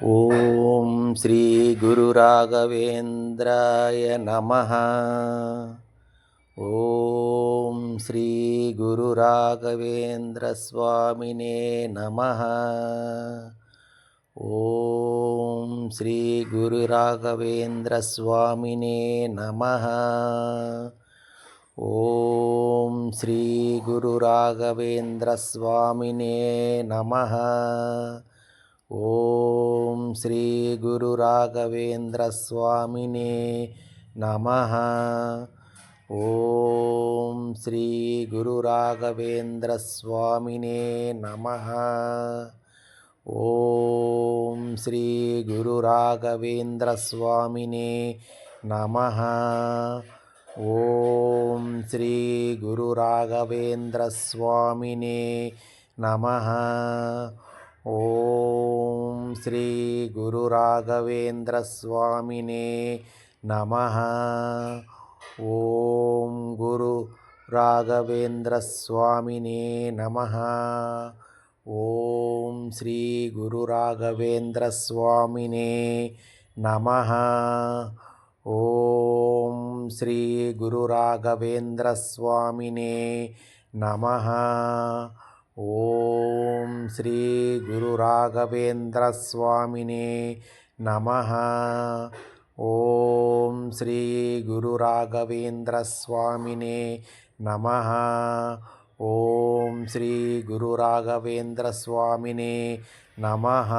ఓం శ్రీ గురు రాఘవేంద్రాయ నమః. ఓం శ్రీ గురు రాఘవేంద్ర స్వామినే నమః. ఓం శ్రీ గురు రాఘవేంద్ర స్వామినే నమః. ఓం శ్రీ గురు రాఘవేంద్ర స్వామినే నమః. ఓం శ్రీ గురు రాఘవేంద్ర స్వామినే నమః. ఓం శ్రీ గురు రాఘవేంద్ర స్వామినే నమః. ఓం శ్రీ గురు రాఘవేంద్ర స్వామినే నమః. ఓం శ్రీ గురు రాఘవేంద్ర స్వామినే నమః. ఓం శ్రీ గురు రాఘవేంద్ర స్వామినే నమః. ఓం గురు రాఘవేంద్ర స్వామినే నమః. ఓం శ్రీ గురు రాఘవేంద్ర స్వామినే నమః. ఓం శ్రీ గురు రాఘవేంద్ర స్వామినే నమః. ఓం శ్రీ గురు రాఘవేంద్ర స్వామినే నమః. ఓం శ్రీ గురు రాఘవేంద్ర స్వామినే నమః. ఓం శ్రీ గురు రాఘవేంద్ర స్వామినే నమః.